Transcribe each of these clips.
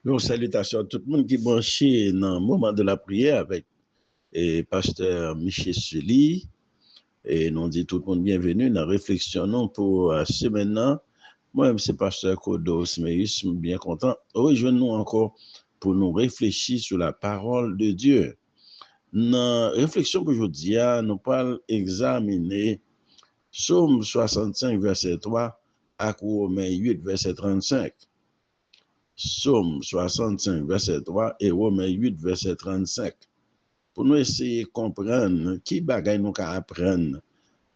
Bon, salutations à tout le monde qui est branché dans le moment de la prière avec pasteur Michel Sully. Et nous dit tout le monde bienvenue dans la réflexion non, pour ce maintenant. Moi-même, c'est pasteur Kodo Smeus, bien content. Rejoignez-nous encore pour nous réfléchir sur la parole de Dieu. Dans la réflexion qu'aujourd'hui, nous parlons examiner Psaume 65, verset 3 à Romains 8, verset 35. Psaume 65, verset 3 et Romains 8, verset 35. Pour nous essayer de comprendre qui bagaille nous qu'à apprendre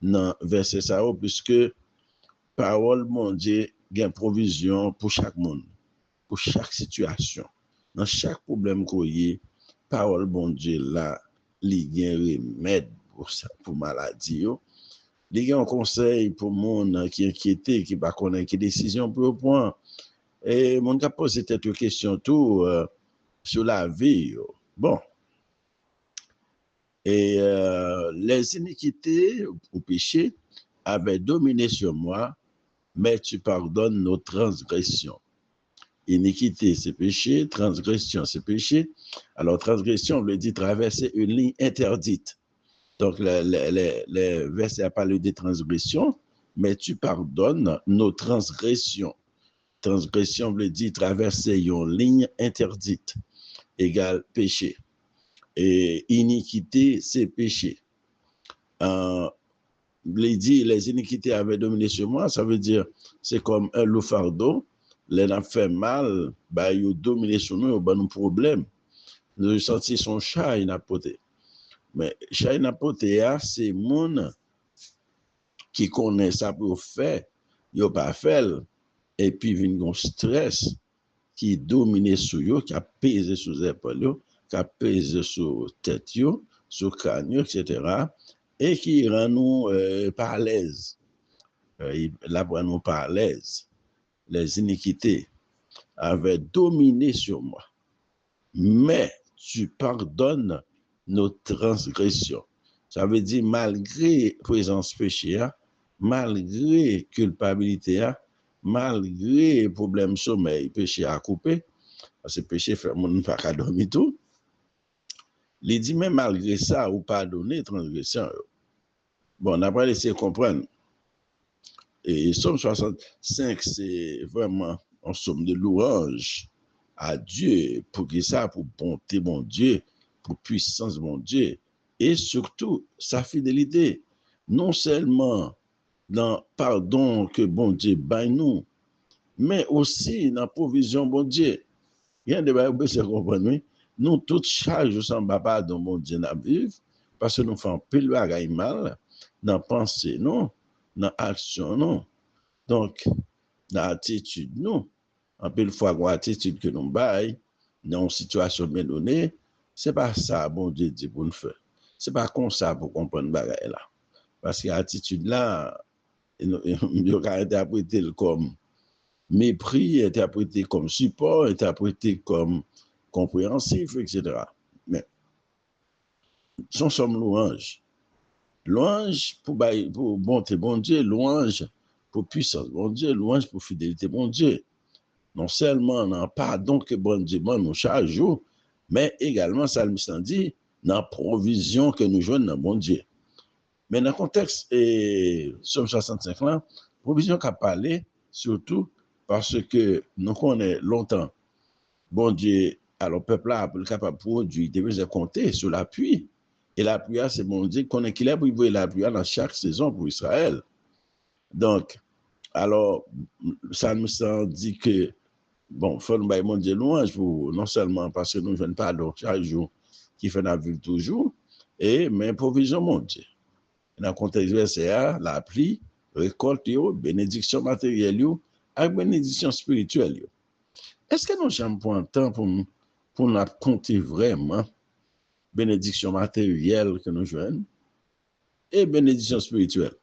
dans verset ça, puisque parole, mon Dieu, gain provision pour chaque monde, pour chaque situation. Dans chaque problème qu'on y a, parole, bon Dieu, là, il y a un remède pour maladie. Il y a un conseil pour le monde qui est inquiété, qui ne connaît pas quelle décision pour prendre. Et mon cap pose cette question tout sur la vie. Bon. Et les iniquités ou péchés avaient dominé sur moi, mais tu pardonnes nos transgressions. Iniquité, c'est péché. Transgression, c'est péché. Alors, transgression veut dire traverser une ligne interdite. Donc, le verset a parlé des transgressions, mais tu pardonnes nos transgressions. Transgression veut dire traverser une ligne interdite, égale péché. Et iniquité, c'est péché. Les iniquités avaient dominé sur moi, ça veut dire c'est comme un loup fardeau. Les a fait mal, bah, ils ont dominé sur nous, ils ont ben un problème. Nous avons senti son chat, il n'a pas été. Mais chat, il n'a pas été, c'est moun qui connaît ça pour faire, il n'a pas fait. Et puis, il y a un stress qui domine sur eux, qui a pesé sur les épaules, qui a pesé sur la tête, sur le crâne, etc. Et qui rend nous pas à l'aise. Là, pour nous pas à l'aise. Les iniquités avaient dominé sur moi. Mais tu pardonnes nos transgressions. Ça veut dire, malgré présence péché, malgré culpabilité, malgré problème sommeil, péché à couper, parce que péché fait mon pas qu'à dormir tout. Il dit, mais malgré ça, ou pardonner transgression. Bon, on a pas laissé comprendre. Et Somme 65, c'est vraiment un somme de louange à Dieu, pour que ça, pour bonté, mon Dieu, pour puissance, mon Dieu, et surtout sa fidélité. Non seulement dans pardon que bon Dieu baille nous, mais aussi dans provision, bon Dieu. Il y a des choses que vous comprenez. Nous, toutes charges, nous sommes pas dans mon Dieu à vivre, parce que nous faisons pile de mal, dans pensée, non, dans action, non. Donc, dans l'attitude, non. En pile fois, dans l'attitude que nous baillons, dans une situation bien donnée, ce n'est pas ça, bon Dieu dit pour nous faire. Ce n'est pas comme ça pour comprendre bagaille là. Parce que l'attitude là, il y a interprété comme mépris, interprété comme support, interprété comme compréhensif, etc. Mais, son somme louange. Louange pour bonté, bon Dieu, louange pour puissance, bon Dieu, louange pour fidélité, bon Dieu. Non seulement dans pardon que bon Dieu nous chaque jour, mais également, ça me dit, dans la provision que nous jouons dans bon Dieu. Mais dans le contexte, Somme 65 là, provision qu'a parlé, surtout parce que nous connaissons longtemps, bon Dieu, alors le peuple là, pour le capable de produire, il devait compter sur l'appui. Et l'appui, c'est bon Dieu, qu'on est qu'il a pour l'appui dans chaque saison pour Israël. Donc, alors, ça nous dit que, bon, il faut nous bailler mon Dieu louange pour, non seulement parce que nous ne venons pas chaque jour, qui fait la vie toujours, mais provision mon Dieu. Dans le contexte verset, la pluie, récolte, bénédiction matérielle, et bénédiction spirituelle. Est-ce que nous jamais pour un temps pour nous compter vraiment bénédiction matérielle que nous jouons et bénédiction spirituelle?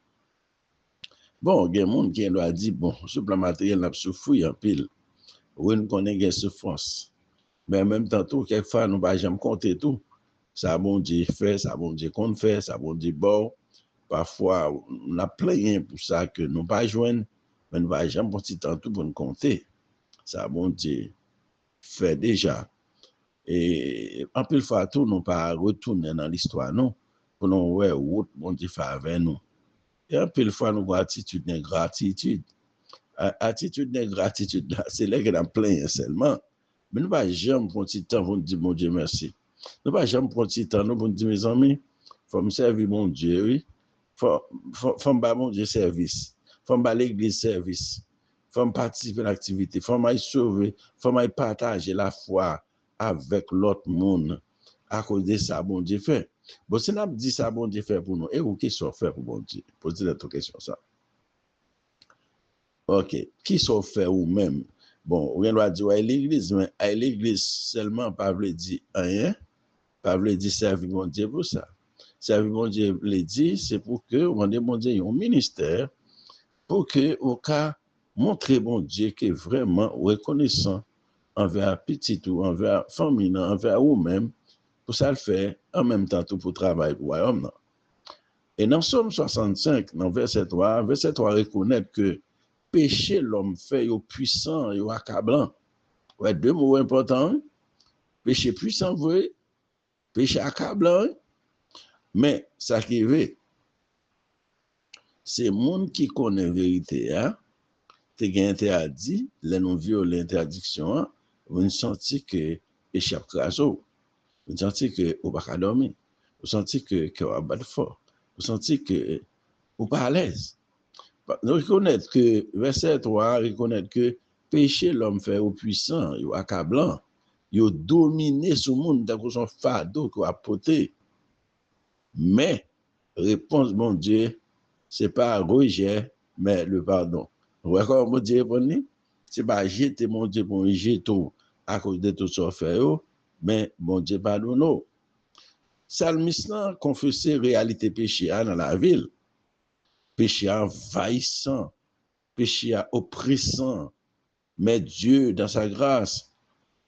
Bon, il y a des gens qui ont dit, bon, sur le plan matériel, nous avons souffert en pile. Oui, nous connaissons des souffrances. Mais en même temps, quelquefois, nous ne pouvons jamais compter tout. Ça, bon Dieu fait, ça, bon Dieu compte fait, ça, bon Dieu bon. Parfois, on a plein pour ça que nous ne pas joindre, mais nous ne pouvons jamais prendre tout pour nous compter. Ça, bon Dieu fait déjà. Et en plus, fois, tout, nous pas retourner dans l'histoire, non, pour nous, ouais, bon Dieu fait avec nous. Et en plus, fois, nous avons attitude de gratitude. Attitude de gratitude, c'est là que nous plein seulement. Mais nous ne pas jamais prendre le temps pour nous dire, mon Dieu, merci. Nous ne pas jamais prendre le temps pour nous dire, mes amis, il faut me servir mon Dieu, oui. Faut me mon Dieu service. Faut me l'église service. Faut me participer à l'activité. Faut me sauver. Faut me partager la foi avec l'autre monde. À cause de ça, bon Dieu fait. Bon, si nous dit ça, bon Dieu fait pour nous, et vous, qui sont fait pour bon Dieu? Posez la question, ça. Ok, qui sont fait ou même? Bon, on doit dire à l'église, mais à l'église seulement, pas veut dire rien, pas veut dire servir mon Dieu pour ça. Servir mon Dieu, le dit, c'est pour que, on ait mon Dieu, un ministère, pour que, au cas, montrer mon Dieu qui est vraiment reconnaissant envers petit ou envers famille, envers vous-même, pour ça le faire, en même temps, tout pour travailler pour le royaume. Et dans Somme 65, dans verset 3 reconnaît que péché l'homme fait au puissant et au accablant. Ouais, deux mots importants. Péché puissant, vrai, péché accablant. Mais ça qui est, c'est le monde qui connaît la vérité. Hein? Tu as interdit, les non-violents, l'interdiction, vous sentez que péché a crasé. Vous sentez que vous n'avez pas dormi. Vous sentez que vous avez battu fort. Vous sentez que vous n'êtes pas à l'aise. Reconnaître que, verset 3, reconnaître que péché l'homme fait au puissant, au accablant, il a dominé ce monde dans son fardeau qu'il a porté. Mais, réponse, mon Dieu, ce n'est pas rejet, mais le pardon. Vous voyez comment mon Dieu répond? Ce n'est pas jeter mon Dieu pour jeter à cause de tout ce fait, mais mon Dieu pardonne. Psalmiste confessait réalité péché dans la ville. Péché envahissant, péché oppressant, mais Dieu, dans sa grâce,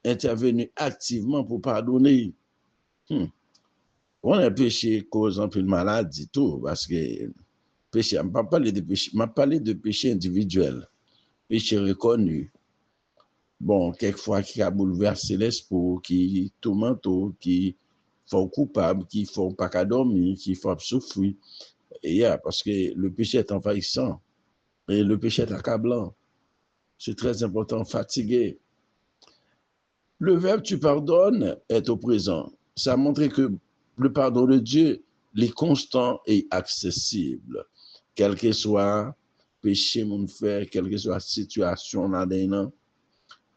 intervenu activement pour pardonner. On a péché causant plus de maladie, tout, parce que péché, je ne parle pas de péché individuel, péché reconnu. Bon, quelquefois, qui a bouleversé l'esprit, qui tourmente, qui font coupable, qui font pas qu'à dormir, qui font souffrir. Et parce que le péché est envahissant et le péché est accablant. C'est très important, fatigué. Le verbe tu pardonnes est au présent. Ça montre que le pardon de Dieu est constant et accessible. Quel que soit péché mon fait, quelle que soit la situation là-dedans,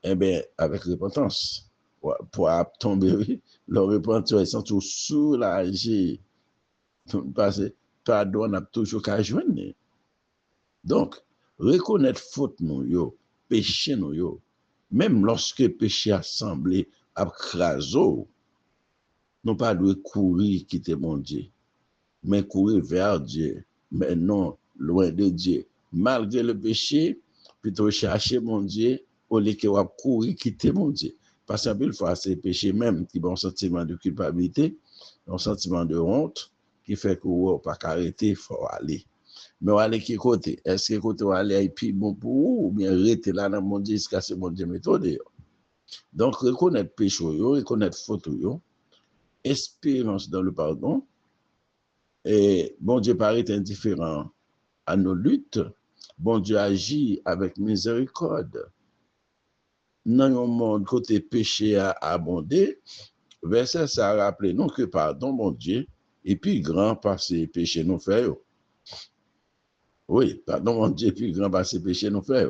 eh bien, avec repentance, pour tomber, le repentir, ils sont tous soulagés. Parce que pardon n'a toujours qu'à joindre. Donc, reconnaître faute nous, péché nous, même lorsque péché a semblé à craser, non pas de courir quitter mon Dieu, mais courir vers Dieu, mais non loin de Dieu. Malgré le péché, plutôt chercher mon Dieu, au lieu que courir quitter mon Dieu. Parce qu'une une fois, c'est le péché même qui a un sentiment de culpabilité, un sentiment de honte, qui fait que vous ne pas arrêter, il faut aller. Mais on aller qui côté? Est-ce que côté on aller et puis bon pour vous ou bien rester là dans mon Dieu jusqu'à ce mon Dieu méthode? Donc reconnaître péché, reconnaître faute, espérance dans le pardon. Et bon Dieu paraît indifférent à nos luttes. Bon Dieu agit avec miséricorde. Dans un monde côté péché a abondé, verset ça a rappelé non que pardon, mon Dieu, et puis grand par ses péchés nous fait. Oui, pardon, mon Dieu, puis grand par ses péchés nous fait.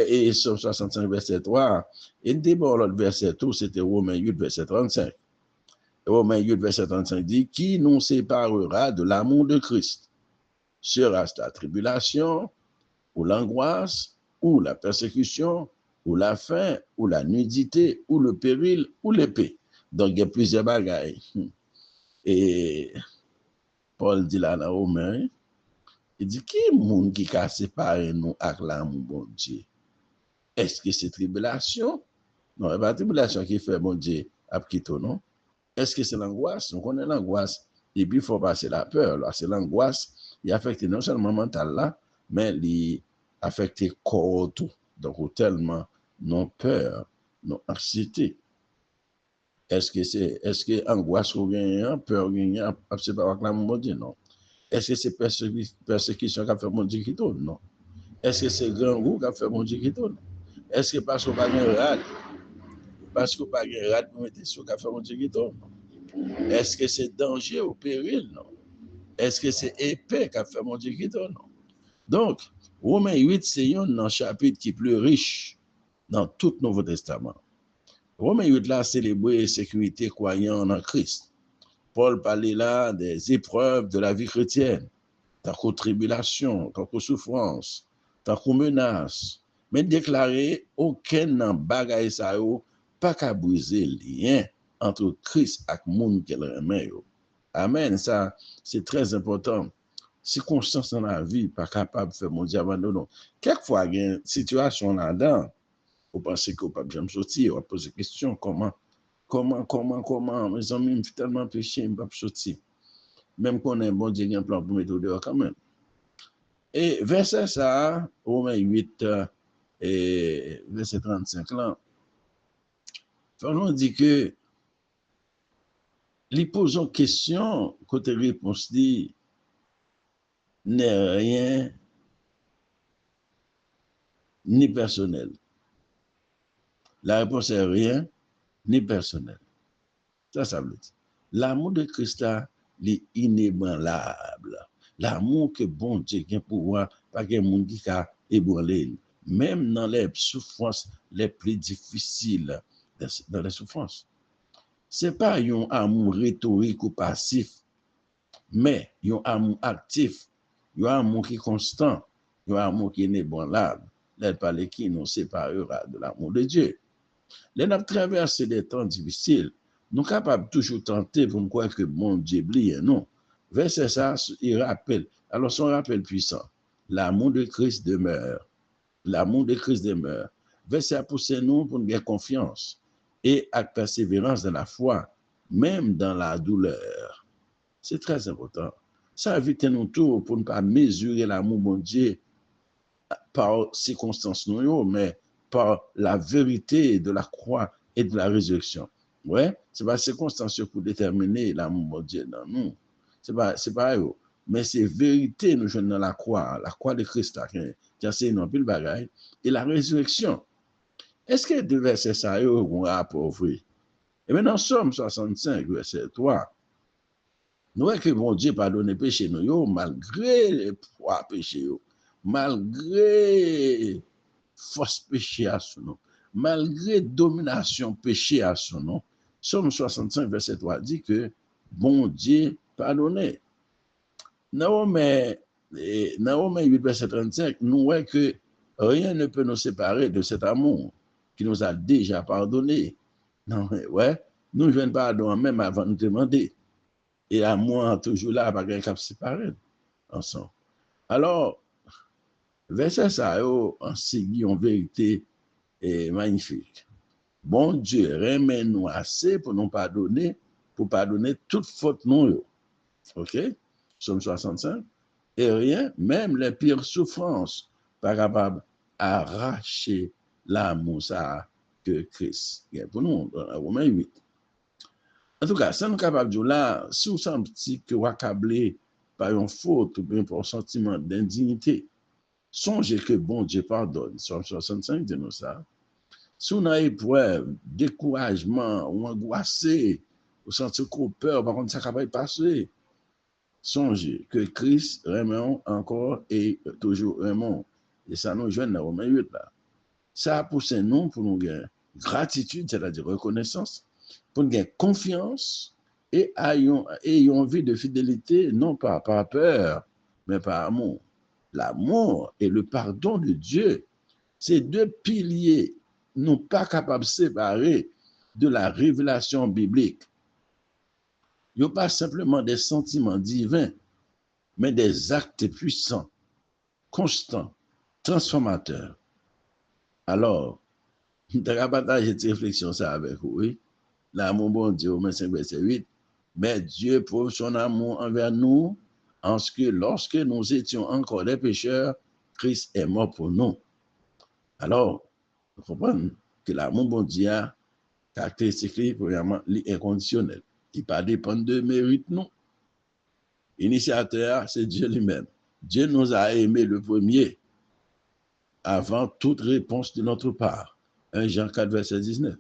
Et sur 65, verset 3, et d'abord l'autre verset 2, c'était Romains 8, verset 35. Romains 8, verset 35 dit, qui nous séparera de l'amour de Christ? Sera-ce la tribulation, ou l'angoisse, ou la persécution, ou la faim, ou la nudité, ou le péril, ou l'épée. Donc, il y a plusieurs bagailles. Et Paul dit là dans Romains, il dit, qui est le monde qui a séparé nous avec l'amour, bon Dieu? Est-ce que c'est tribulation? Non, il n'y a pas de tribulation qui fait, bon Dieu, à quitter, non? Est-ce que c'est l'angoisse? On connaît l'angoisse. Et puis, il faut passer la peur. Là, c'est l'angoisse. Il affecte non seulement mental là, mais il affecte corps tout. Donc, tellement non peur. Non, anxiété. Est-ce que angoisse ou gagnant, peur gagnant, c'est pas que mon Dieu, non. Est-ce que c'est persécution qui a fait mon Dieu qui tourne? Non. Est-ce que c'est grand goût qui a fait mon Dieu qui tourne? Est-ce que parce qu'on pas de rade, parce qu'on pas de rade pour mettre sur qui a fait mon Dieu qui tourne? Est-ce que c'est danger ou péril? Non. Est-ce que c'est épais qui a fait mon Dieu qui tourne? Non. Donc, Romains 8, c'est un chapitre qui est plus riche dans tout le Nouveau Testament. Romains 8 là, célébrer sécurité croyant en Christ. Paul parlait là des épreuves de la vie chrétienne, tant qu'aux tribulations, tant qu'aux souffrances, tant qu'aux menaces, mais déclarer aucun bagaille ça yo, pas qu'à briser le lien entre Christ et le monde qu'elle remet. Amen, ça c'est très important. Circonstances dans la vie, pas capable de faire mon Dieu abandonner. Quelquefois, il y a une situation là-dedans, vous pensez que vous ne pouvez pas me sortir, vous posez la question, comment, mes amis, me fait tellement péché, je ne peux pas sortir. Même qu'on ait un bon Dieu, il y a un plan pour mettre dehors quand même. Et verset ça, Romains 8, et verset 35 là, on dit que, les posons question, côté réponse dit, n'est rien ni personnel. La réponse est rien ni personnel. Ça veut dire. L'amour de Christ est inébranlable. L'amour que bon Dieu a pour moi, pas que monde qui a ébranlé. Même dans les souffrances les plus difficiles, dans les souffrances. Ce n'est pas un amour rhétorique ou passif, mais un amour actif, un amour qui est constant, un amour qui est inébranlable. L'aide par qui nous séparera de l'amour de Dieu. Nous avons traversé des temps difficiles. Nous sommes capables toujours tenter pour nous croire que mon Dieu oublie, non. Verset ça, il rappelle. Alors, son rappel puissant. L'amour de Christ demeure. L'amour de Christ demeure. Verset pousse nous pour nous avoir confiance et avec persévérance dans la foi, même dans la douleur. C'est très important. Ça évite nous tout pour ne pas mesurer l'amour de mon Dieu par circonstances, mais par la vérité de la croix et de la résurrection. Ouais, c'est pas circonstances pour déterminer l'amour de Dieu dans nous. C'est pas eux. Mais c'est vérité nous jouons dans la croix de Christ qui enseigne non plus le bagaille et la résurrection. Est-ce que deux versets ça yo ont rapport vrai? Et maintenant Somme 65 verset 3. Nous voyons que mon Dieu pardonne péché nous malgré les poids péchés malgré force péché à son nom, malgré domination péché à son nom. Somme 65, verset 3 dit que bon Dieu pardonné. Dans Romains 8, verset 35, nous voyons que rien ne peut nous séparer de cet amour qui nous a déjà pardonné. Non, ouais, nous ne venons pardon même avant de nous demander. Et l'amour toujours là, pas quelqu'un qui séparé ensemble. Alors, verset ça, enseigne en vérité magnifique. Bon Dieu, remet-nous assez pour nous pardonner, pour pardonner toute faute non. OK? Somme 65. Et rien, même les pires souffrances, pas capable d'arracher l'amour ça que Christ a pour nous, dans Romains 8. En tout cas, ça nous capable de dire là, si vous sentez que vous accablé par une faute ou bien par un sentiment d'indignité, songez que bon Dieu pardonne. Somme 65 dit nous ça. Si on a épreuve, découragement, ou angoissé, ou senti qu'on peur, par contre, ça va passer. Songez que Christ remet encore et toujours remet. Et ça nous joint dans Romains 8 là. Ça a poussé nous pour nous gagner gratitude, c'est-à-dire reconnaissance, pour nous gagner confiance et ayons envie de fidélité, non pas par peur, mais par amour. L'amour et le pardon de Dieu, ces deux piliers non pas capables de séparer de la révélation biblique. Ils n'ont pas simplement des sentiments divins, mais des actes puissants, constants, transformateurs. Alors, je vais partager cette réflexion ça avec vous. Oui? L'amour bon Dieu, Romains 5, verset 8. Mais Dieu prouve son amour envers nous, en ce que lorsque nous étions encore des pécheurs, Christ est mort pour nous. Alors, vous comprenez que l'amour bon Dieu a caractéristique, premièrement, inconditionnel. Il ne pas dépendre de mérite, non. Initiateur, c'est Dieu lui-même. Dieu nous a aimés le premier, avant toute réponse de notre part. 1 Jean 4, verset 19.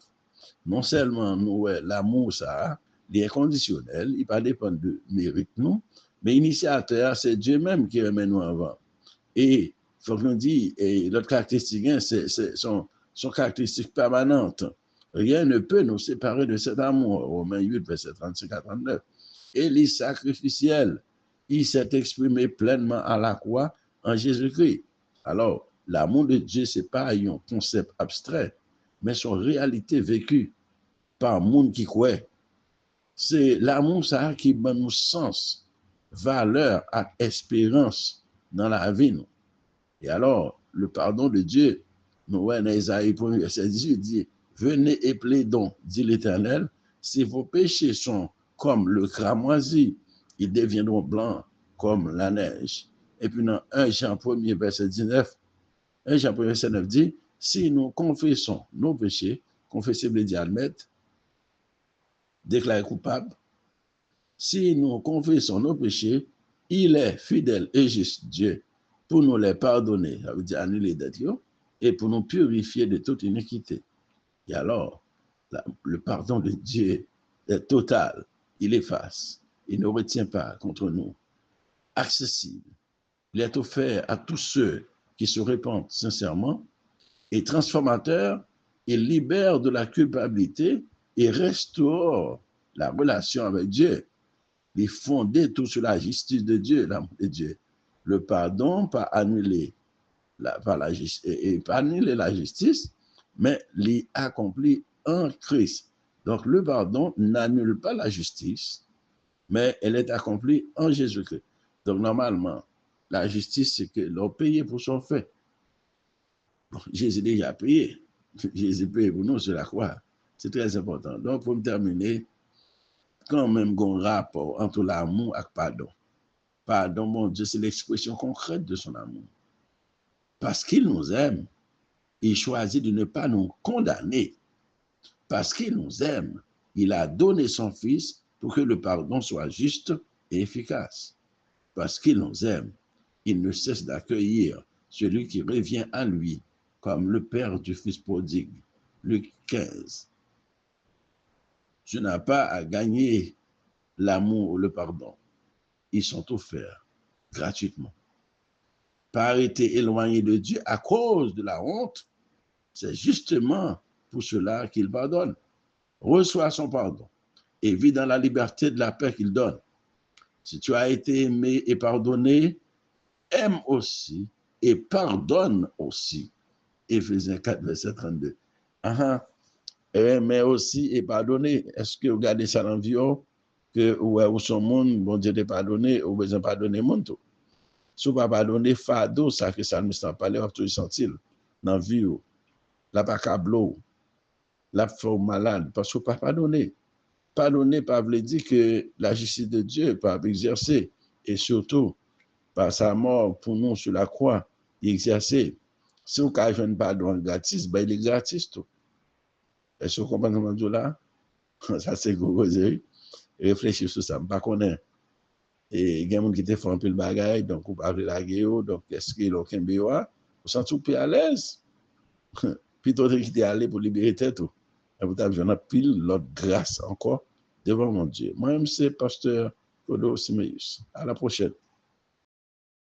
Non seulement nous, l'amour, ça, il est inconditionnel, il ne pas dépendre de mérite, non, mais initiateur, c'est Dieu même qui remet nous avant. Et il faut qu'on dise, et l'autre caractéristique, c'est son caractéristique permanente. Rien ne peut nous séparer de cet amour. Romains 8, verset 35 à 39. Et il est sacrificiel. Il s'est exprimé pleinement à la croix en Jésus-Christ. Alors, l'amour de Dieu, ce n'est pas un concept abstrait, mais son réalité vécue par le monde qui croit. C'est l'amour ça qui donne nous sens, valeur et espérance dans la vie. Nous. Et alors, le pardon de Dieu, nous voyons dans Isaïe 1, verset 18, dit, venez et plaidons, dit l'Éternel, si vos péchés sont comme le cramoisi, ils deviendront blancs comme la neige. Et puis dans 1 Jean 1, verset 19, 1 Jean 1, verset 9 dit, si nous confessons nos péchés, confesser veut dire admettre, déclarer coupable, si nous confessons nos péchés, il est fidèle et juste Dieu pour nous les pardonner, ça veut dire annuler des dettes, et pour nous purifier de toute iniquité. Et alors, le pardon de Dieu est total, il efface, il ne retient pas contre nous, accessible, il est offert à tous ceux qui se répandent sincèrement, et transformateur, il libère de la culpabilité et restaure la relation avec Dieu. Il est fondé tout sur la justice de Dieu, l'amour de Dieu. Le pardon, pas annuler la justice, mais l'accompli en Christ. Donc le pardon n'annule pas la justice, mais elle est accomplie en Jésus-Christ. Donc normalement, la justice, c'est que l'on paye pour son fait. Bon, Jésus déjà payé. Jésus paye pour nous sur la croix. C'est très important. Donc pour me terminer, quand même un rapport entre l'amour et le pardon. Pardon, mon Dieu, c'est l'expression concrète de son amour. Parce qu'il nous aime, il choisit de ne pas nous condamner. Parce qu'il nous aime, il a donné son Fils pour que le pardon soit juste et efficace. Parce qu'il nous aime, il ne cesse d'accueillir celui qui revient à lui, comme le Père du Fils prodigue. Luc 15. Tu n'as pas à gagner l'amour ou le pardon. Ils sont offerts gratuitement. Pas été éloigné de Dieu à cause de la honte, c'est justement pour cela qu'il pardonne. Reçois son pardon et vis dans la liberté de la paix qu'il donne. Si tu as été aimé et pardonné, aime aussi et pardonne aussi. Éphésiens 4, verset 32. Aimer aussi et pardonner. Est-ce que vous regardez ça dans la vie? Que où son monde, bon Dieu te pardonné, ou besoin pardonner le monde. Si vous ne pardonnez fado, ça que ça ne sent pas les tout sentir dans la vie. La pas câble, la forme malade, parce que vous ne pas pardonner. Pardonner, pas veut dire que la justice de Dieu n'est pas exercée, et surtout, par sa mort pour nous sur la croix, il exercé. Si vous avez un pardon gratis, ben il est gratis tout. Est-ce que vous comprenez comment dire là? Ça c'est gros. Réfléchir sur ça, je ne sais pas connaître. Et il y a des gens qui te font un peu le bagage, donc vous parlez la guerre, donc est-ce qu'il y a aucun béoua? Vous sentez plus à l'aise? Puis toi qui t'es allé pour libérer tête, et vous avez besoin de pile l'autre grâce encore devant mon Dieu. Moi-même, c'est pasteur Kodo Simeus. À la prochaine.